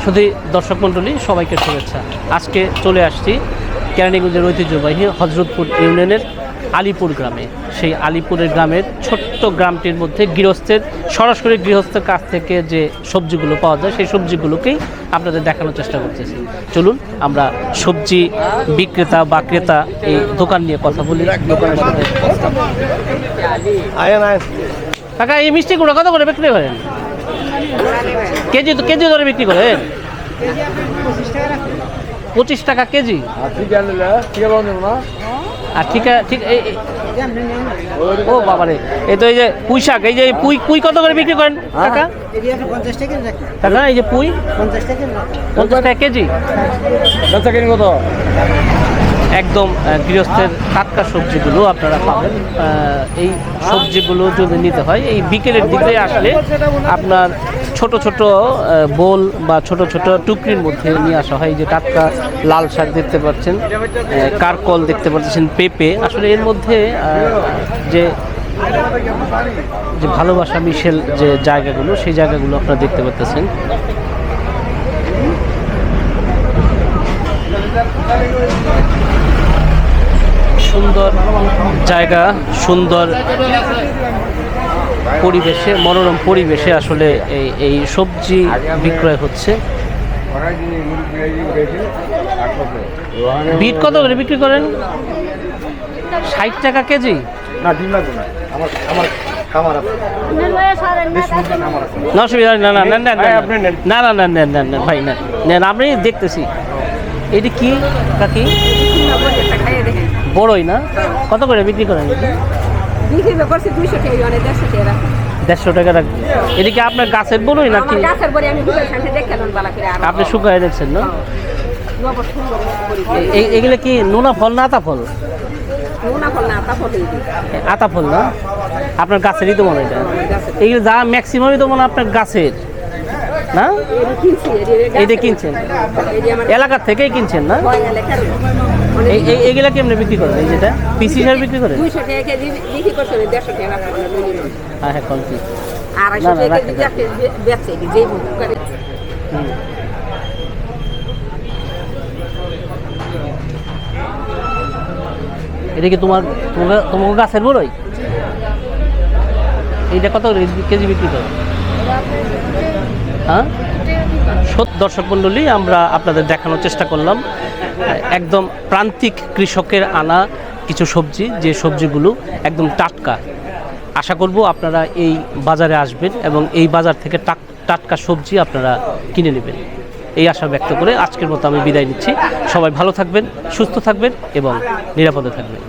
শুধু দর্শক মণ্ডলী সবাইকে শুভেচ্ছা। আজকে চলে আসছি কেরানীগঞ্জের ঐতিহ্যবাহী হজরতপুর ইউনিয়নের আলীপুর গ্রামে। সেই আলীপুরের গ্রামের ছোট্ট গ্রামটির মধ্যে সরাসরি গৃহস্থের কাছ থেকে যে সবজিগুলো পাওয়া যায় সেই সবজিগুলোকেই আপনাদের দেখানোর চেষ্টা করতেছি। চলুন আমরা সবজি বিক্রেতা বা ক্রেতা এই দোকান নিয়ে কথা বলি। দোকানের সাথে কাকা, এই মিষ্টিগুলো কত করে বিক্রি করেন? কেজি ধরে বিক্রি করেন? 25 টাকা কেজি। আর ঠিক ও বাবারে, এই তো এই যে পুঁই শাক, এই যে পুঁই কত করে বিক্রি করেন কাকা? কাকা এই যে পুঁই 50 টাকা কেজি। কত? একদম গৃহস্থের টাটকা সবজিগুলো আপনারা পাবেন। এই সবজিগুলো যদি নিতে হয় এই বিকেলের দিকে আসলে আপনার ছোট ছোট বোল বা ছোট ছোট টুকরির মধ্যে নিয়ে আসা হয়। এই যে টাটকা লাল শাক দেখতে পাচ্ছেন, কারকল দেখতে পাচ্ছেন, পেঁপে। আসলে এর মধ্যে যে ভালোবাসা মিশেল যে জায়গাগুলো সেই জায়গাগুলো আপনারা দেখতে পাচ্ছেন। সুন্দর জায়গা, সুন্দর পরিবেশে, মনোরম পরিবেশে আসলে এই সবজি বিক্রয় হচ্ছে। বিট কত করে বিক্রি করেন? 60 টাকা কেজি। না অসুবিধা না, না না না না না না ভাই, না নেন, আমি দেখতেছি। এটি কি কাকি? বড়ই না? কত করে বিক্রি করেন? 150 টাকা রাখবেন। এদিকে আপনার গাছের বড়ই নাকি? আপনি শুকায় দেখছেন না? এগুলো কি নোনা ফল না আতা ফল? আতা ফল না? আপনার গাছেরই তো মনে হয়। এগুলো যা ম্যাক্সিমামই তো মনে হয় আপনার গাছের না? এটা কিনছেন এলাকার থেকেই কিনছেন না? এইগুলা কেমনে বিক্রি করেন? এই যেটা পিস হিসাবে বিক্রি করেন? হ্যাঁ কম পিস। এটা কি তোমার গাছের বড়ই? এইটা কত কেজি বিক্রি করে? হ্যাঁ, দর্শক মণ্ডলী, আমরা আপনাদের দেখানোর চেষ্টা করলাম একদম প্রান্তিক কৃষকের আনা কিছু সবজি, যে সবজিগুলো একদম টাটকা। আশা করব আপনারা এই বাজারে আসবেন এবং এই বাজার থেকে টাটকা সবজি আপনারা কিনে নেবেন, এই আশা ব্যক্ত করে আজকের মতো আমি বিদায় নিচ্ছি। সবাই ভালো থাকবেন, সুস্থ থাকবেন এবং নিরাপদে থাকবেন।